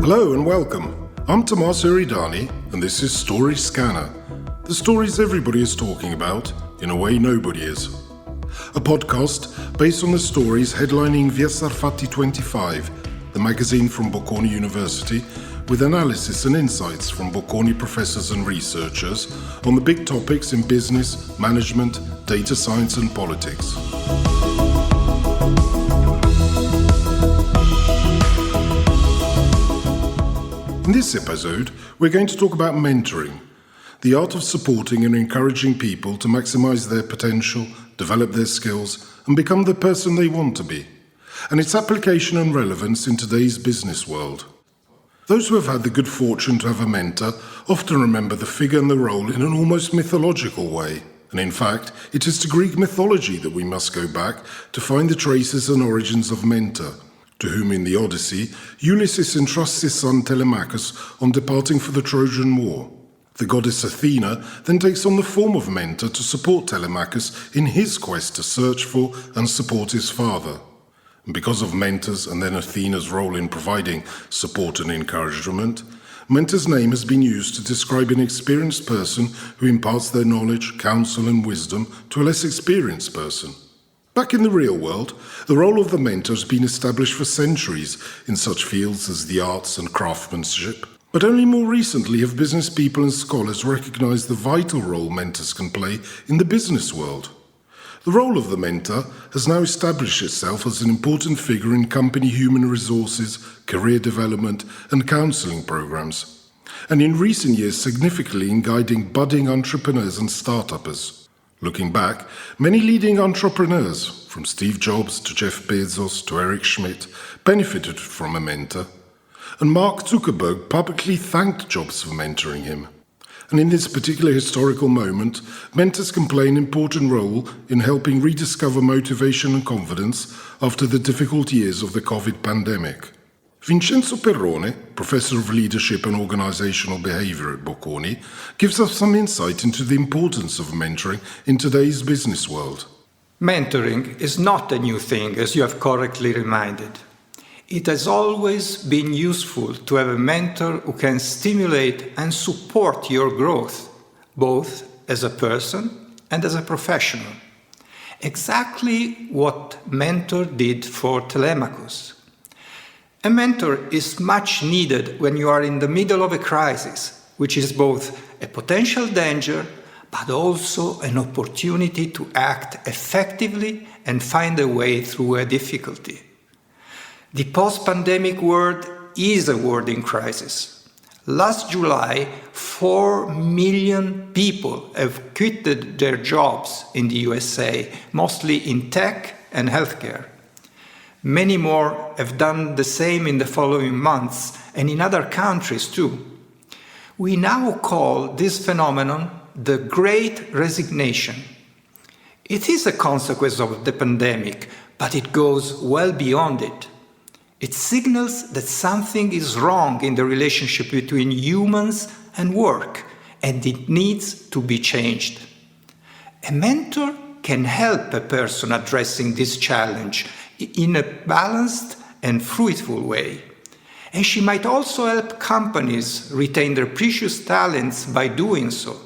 Hello and welcome. I'm Tommaso Eridani and this is Story Scanner. The stories everybody is talking about in a way nobody is. A podcast based on the stories headlining Via Sarfatti 25, the magazine from Bocconi University, with analysis and insights from Bocconi professors and researchers on the big topics in business, management, data science and politics. In this episode, we're going to talk about mentoring, the art of supporting and encouraging people to maximize their potential, develop their skills, and become the person they want to be, and its application and relevance in today's business world. Those who have had the good fortune to have a mentor often remember the figure and the role in an almost mythological way. And in fact, it is to Greek mythology that we must go back to find the traces and origins of mentor, to whom in the Odyssey, Ulysses entrusts his son Telemachus on departing for the Trojan War. The goddess Athena then takes on the form of mentor to support Telemachus in his quest to search for and support his father. And because of mentors and then Athena's role in providing support and encouragement, mentor's name has been used to describe an experienced person who imparts their knowledge, counsel and wisdom to a less experienced person. Back in the real world, the role of the mentor has been established for centuries in such fields as the arts and craftsmanship. But only more recently have business people and scholars recognized the vital role mentors can play in the business world. The role of the mentor has now established itself as an important figure in company human resources, career development and counselling programs, and in recent years significantly in guiding budding entrepreneurs and start-uppers. Looking back, many leading entrepreneurs, from Steve Jobs to Jeff Bezos to Eric Schmidt, benefited from a mentor, and Mark Zuckerberg publicly thanked Jobs for mentoring him. And in this particular historical moment, mentors can play an important role in helping rediscover motivation and confidence after the difficult years of the COVID pandemic. Vincenzo Perrone, Professor of Leadership and Organizational Behavior at Bocconi, gives us some insight into the importance of mentoring in today's business world. Mentoring is not a new thing, as you have correctly reminded. It has always been useful to have a mentor who can stimulate and support your growth, both as a person and as a professional. Exactly what mentor did for Telemachus. A mentor is much needed when you are in the middle of a crisis, which is both a potential danger, but also an opportunity to act effectively and find a way through a difficulty. The post-pandemic world is a world in crisis. Last July, 4 million people have quitted their jobs in the USA, mostly in tech and healthcare. Many more have done the same in the following months and in other countries too. We now call this phenomenon the Great Resignation. It is a consequence of the pandemic, but it goes well beyond it. It signals that something is wrong in the relationship between humans and work, and it needs to be changed. A mentor can help a person addressing this challenge in a balanced and fruitful way. And she might also help companies retain their precious talents by doing so.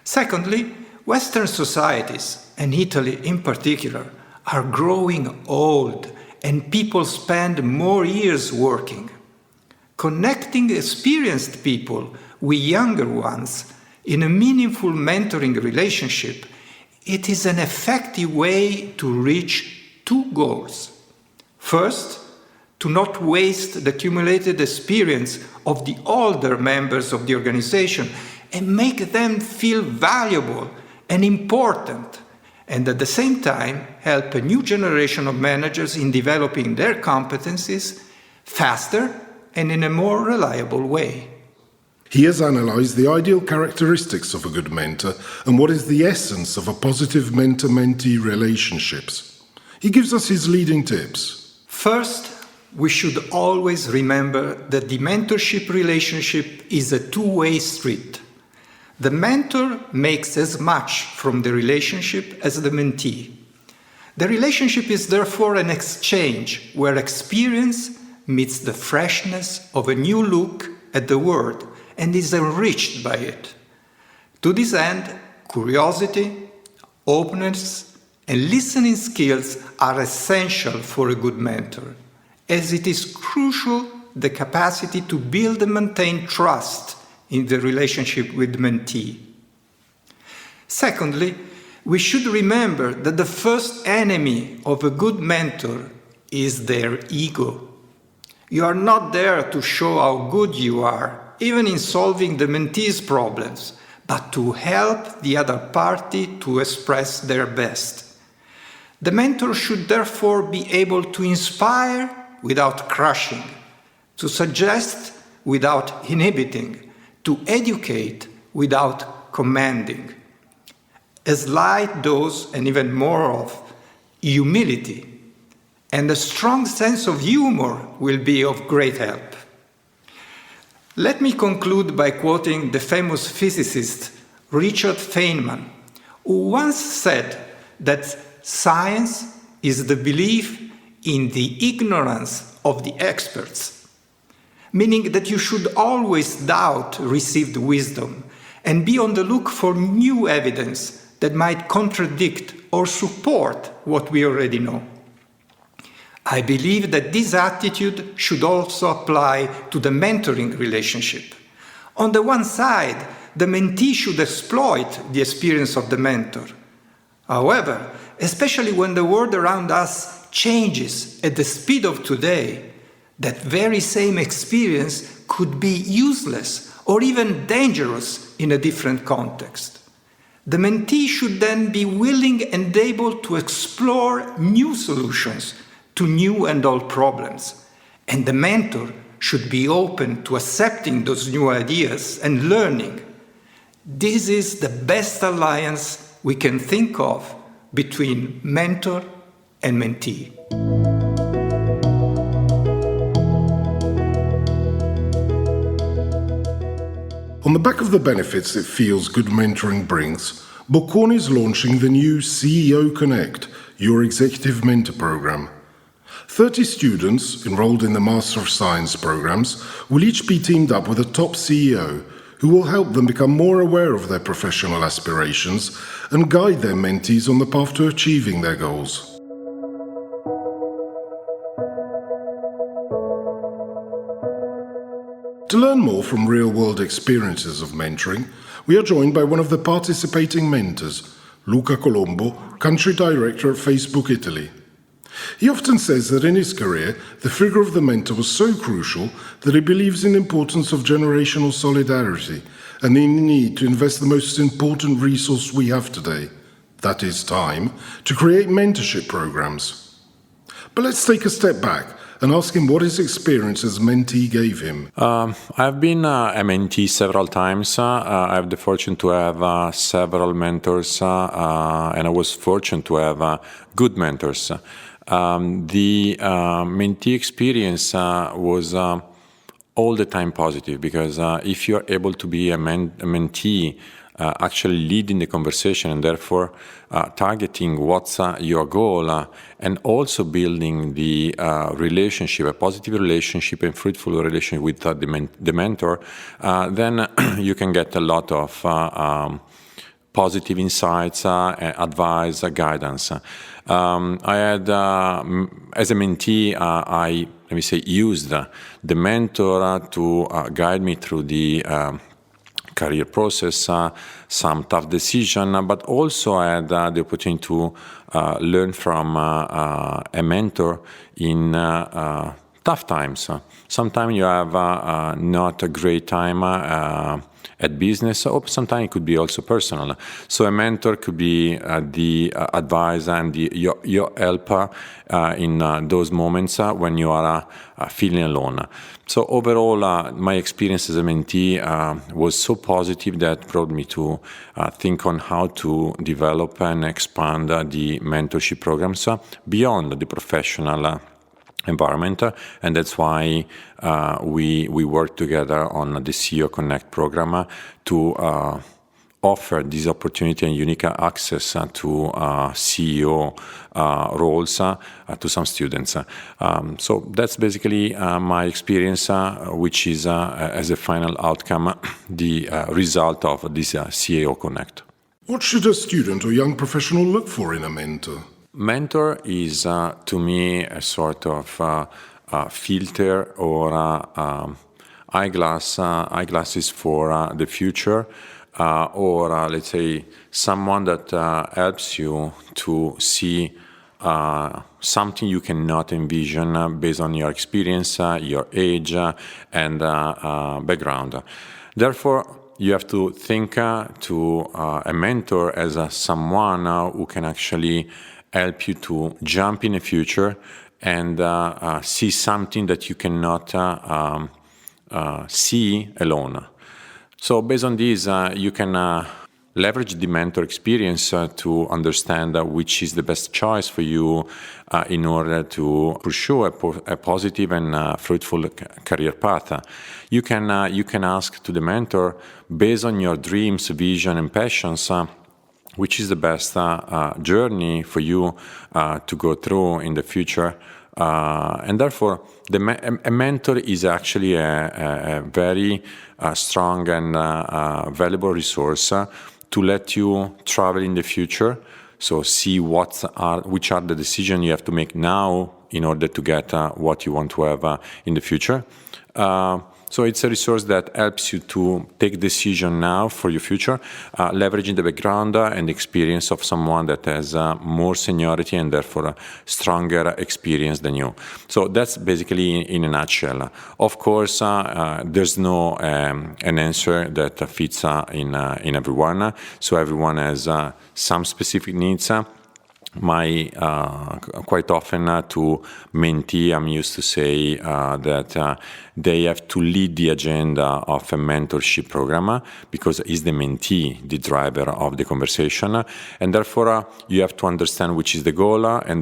Secondly, Western societies, and Italy in particular, are growing old and people spend more years working. Connecting experienced people with younger ones in a meaningful mentoring relationship, it is an effective way to reach two goals. First, to not waste the accumulated experience of the older members of the organization and make them feel valuable and important, and at the same time help a new generation of managers in developing their competencies faster and in a more reliable way. He has analysed the ideal characteristics of a good mentor and what is the essence of a positive mentor-mentee relationships. He gives us his leading tips. First, we should always remember that the mentorship relationship is a two-way street. The mentor makes as much from the relationship as the mentee. The relationship is therefore an exchange where experience, meets the freshness of a new look at the world and is enriched by it. To this end, curiosity, openness, and listening skills are essential for a good mentor, as it is crucial the capacity to build and maintain trust in the relationship with the mentee. Secondly, we should remember that the first enemy of a good mentor is their ego. You are not there to show how good you are, even in solving the mentee's problems, but to help the other party to express their best. The mentor should therefore be able to inspire without crushing, to suggest without inhibiting, to educate without commanding. A slight dose, and even more of, humility and a strong sense of humor will be of great help. Let me conclude by quoting the famous physicist Richard Feynman, who once said that science is the belief in the ignorance of the experts, meaning that you should always doubt received wisdom and be on the look for new evidence that might contradict or support what we already know. I believe that this attitude should also apply to the mentoring relationship. On the one side, the mentee should exploit the experience of the mentor. However, especially when the world around us changes at the speed of today, that very same experience could be useless or even dangerous in a different context. The mentee should then be willing and able to explore new solutions to new and old problems, and the mentor should be open to accepting those new ideas and learning. This is the best alliance we can think of between mentor and mentee. On the back of the benefits it feels good mentoring brings, Bocconi is launching the new CEO Connect, your executive mentor program. 30 students enrolled in the Master of Science programs will each be teamed up with a top CEO who will help them become more aware of their professional aspirations and guide their mentees on the path to achieving their goals. To learn more from real-world experiences of mentoring, we are joined by one of the participating mentors, Luca Colombo, Country Director at Facebook Italy. He often says that in his career, the figure of the mentor was so crucial that he believes in the importance of generational solidarity and the need to invest the most important resource we have today, that is time, to create mentorship programs. But let's take a step back and ask him what his experience as mentee gave him. I've been a mentee several times. I have the fortune to have several mentors, and I was fortunate to have good mentors. The mentee experience was all the time positive, because if you're able to be a mentee, actually leading the conversation and therefore targeting what's your goal, and also building the relationship, a positive relationship and fruitful relationship with the mentor, then you can get a lot of positive insights, advice, guidance. I had, as a mentee, I used the mentor to guide me through the career process, some tough decision, but also I had the opportunity to learn from a mentor in tough times. Sometimes you have not a great time at business, or sometimes it could be also personal. So a mentor could be the advisor and your helper in those moments when you are feeling alone. So overall, my experience as a mentee was so positive that brought me to think on how to develop and expand the mentorship programs beyond the professional environment, and that's why we work together on the CEO Connect program to offer this opportunity and unique access to CEO roles to some students. So that's basically my experience, which is, as a final outcome, the result of this CAO Connect. What should a student or young professional look for in a mentor? Mentor is, to me, a sort of filter or eyeglasses for the future, or let's say someone that helps you to see something you cannot envision based on your experience, your age, and background. Therefore, you have to think to a mentor as someone who can actually help you to jump in the future and see something that you cannot see alone. So based on this, you can leverage the mentor experience to understand which is the best choice for you in order to pursue a positive and fruitful career path. You can ask to the mentor, based on your dreams, vision, and passions, which is the best journey for you to go through in the future. And therefore, a mentor is actually a very strong and valuable resource to let you travel in the future. So see which are the decisions you have to make now in order to get what you want to have in the future. So it's a resource that helps you to take decision now for your future, leveraging the background and experience of someone that has more seniority and therefore stronger experience than you. So that's basically in a nutshell. Of course, there's no an answer that fits in everyone. So everyone has some specific needs. Quite often to mentee, I'm used to say that they have to lead the agenda of a mentorship program because it's the mentee, the driver of the conversation, and therefore you have to understand which is the goal, and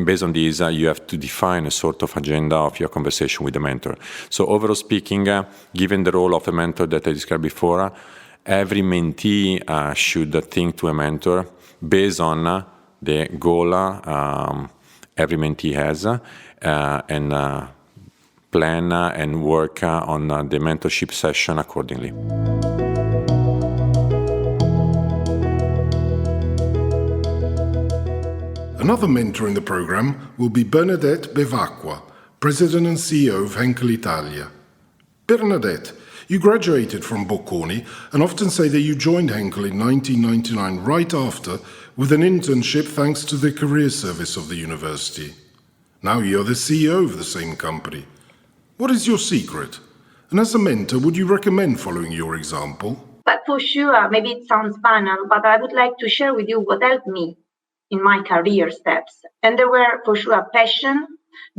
based on this you have to define a sort of agenda of your conversation with the mentor. So overall speaking, given the role of a mentor that I described before, every mentee should think to a mentor based on the goal every mentee has, and plan and work on the mentorship session accordingly. Another mentor in the program will be Bernadette Bevacqua, President and CEO of Henkel Italia. Bernadette, you graduated from Bocconi and often say that you joined Henkel in 1999 right after with an internship thanks to the career service of the university. Now you're the CEO of the same company. What is your secret? And as a mentor, would you recommend following your example? But for sure, maybe it sounds banal, but I would like to share with you what helped me in my career steps. And there were for sure passion,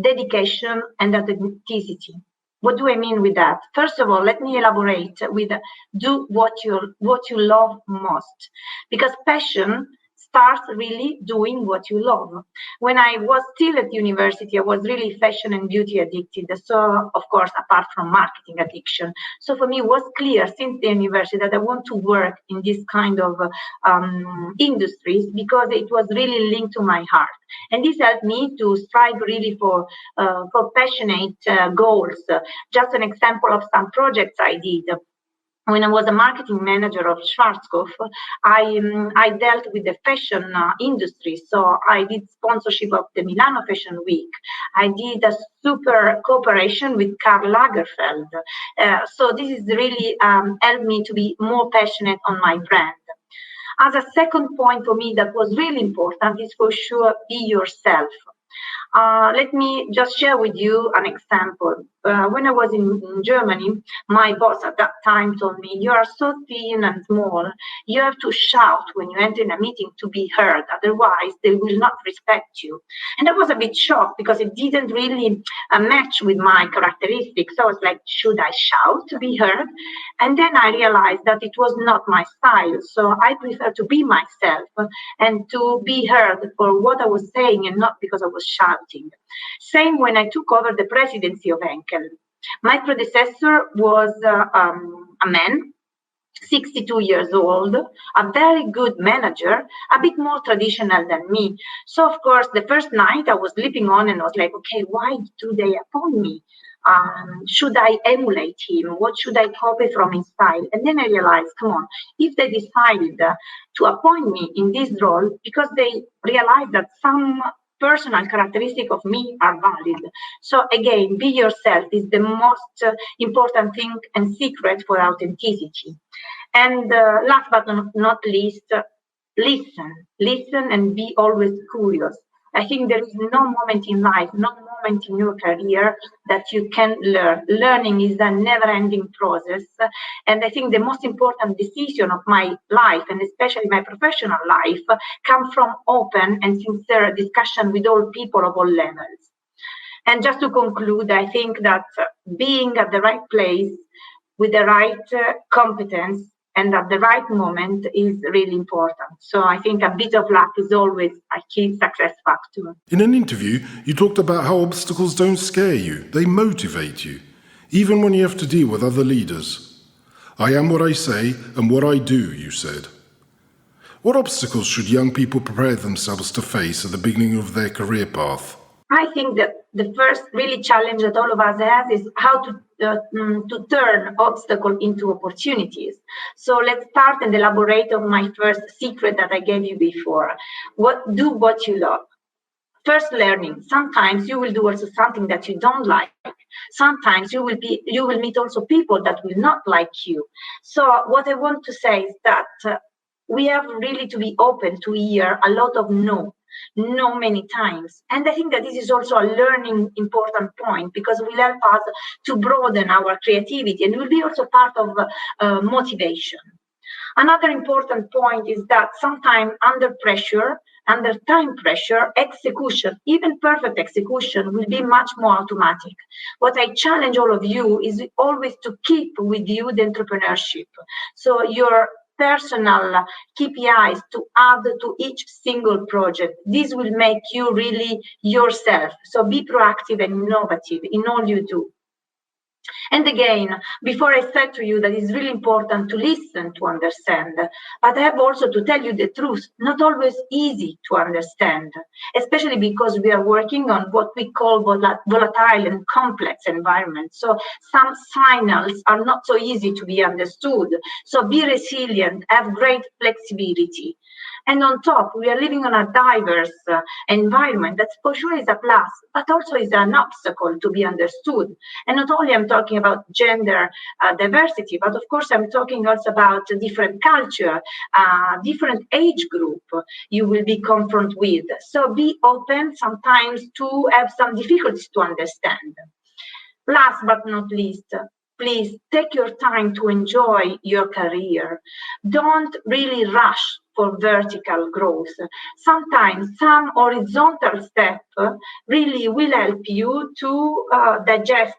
dedication, and authenticity. What do I mean with that? First of all, let me elaborate with do what you love most, because passion starts really doing what you love. When I was still at university, I was really fashion and beauty addicted. So, of course, apart from marketing addiction. So for me, it was clear since the university that I want to work in this kind of industries because it was really linked to my heart. And this helped me to strive really for passionate goals. Just an example of some projects I did. When I was a marketing manager of Schwarzkopf, I dealt with the fashion industry. So I did sponsorship of the Milano Fashion Week. I did a super cooperation with Karl Lagerfeld. So this is really helped me to be more passionate on my brand. As a second point for me that was really important is for sure be yourself. Let me just share with you an example. When I was in Germany, my boss at that time told me, you are so thin and small, you have to shout when you enter in a meeting to be heard, otherwise they will not respect you. And I was a bit shocked because it didn't really match with my characteristics. So I was like, should I shout to be heard? And then I realized that it was not my style. So I prefer to be myself and to be heard for what I was saying and not because I was shouting. Same when I took over the presidency of Henkel. My predecessor was a man, 62 years old, a very good manager, a bit more traditional than me. So, of course, the first night I was sleeping on and I was like, okay, why do they appoint me? Should I emulate him? What should I copy from his style? And then I realized, come on, if they decided to appoint me in this role because they realized that some personal characteristic of me are valid. So again, be yourself is the most important thing and secret for authenticity. And last but not least, listen and be always curious. I think there is no moment in life, no moment in your career that you can learn. Learning is a never-ending process. And I think the most important decision of my life, and especially my professional life, come from open and sincere discussion with all people of all levels. And just to conclude, I think that being at the right place with the right competence and at the right moment is really important. So I think a bit of luck is always a key success factor. In an interview, you talked about how obstacles don't scare you, they motivate you, even when you have to deal with other leaders. I am what I say and what I do, you said. What obstacles should young people prepare themselves to face at the beginning of their career path? I think that the first really challenge that all of us have is how to turn obstacles into opportunities. So let's start and elaborate on my first secret that I gave you before. Do what you love. First, learning. Sometimes you will do also something that you don't like. Sometimes you will meet also people that will not like you. So what I want to say is that we have really to be open to hear a lot of no many times. And I think that this is also a learning important point because it will help us to broaden our creativity and will be also part of motivation. Another important point is that sometimes under time pressure, execution, even perfect execution, will be much more automatic. What I challenge all of you is always to keep with you the entrepreneurship. So your personal KPIs to add to each single project. This will make you really yourself. So be proactive and innovative in all you do. And again, before I said to you that it's really important to listen to understand, but I have also to tell you the truth, not always easy to understand, especially because we are working on what we call volatile and complex environments. So some signals are not so easy to be understood. So be resilient, have great flexibility. And on top, we are living on a diverse environment that for sure is a plus, but also is an obstacle to be understood. And not only I'm talking about gender diversity, but of course I'm talking also about different culture, different age group you will be confronted with. So be open sometimes to have some difficulties to understand. Last but not least, please take your time to enjoy your career. Don't really rush for vertical growth. Sometimes some horizontal step really will help you to digest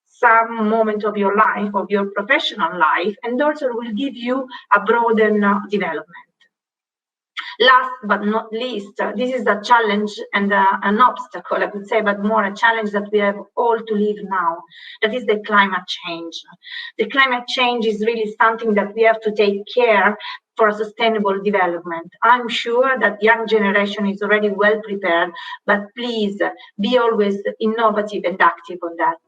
some moment of your life, of your professional life, and also will give you a broader development. Last but not least, this is a challenge and an obstacle, I would say, but more a challenge that we have all to live now. That is the climate change. The climate change is really something that we have to take care for sustainable development. I'm sure that young generation is already well prepared, but please be always innovative and active on that.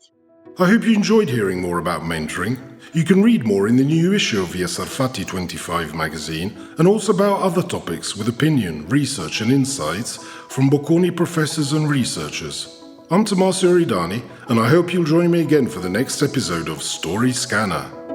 I hope you enjoyed hearing more about mentoring. You can read more in the new issue of Via Sarfatti 25 magazine and also about other topics with opinion, research and insights from Bocconi professors and researchers. I'm Tommaso Eridani and I hope you'll join me again for the next episode of Story Scanner.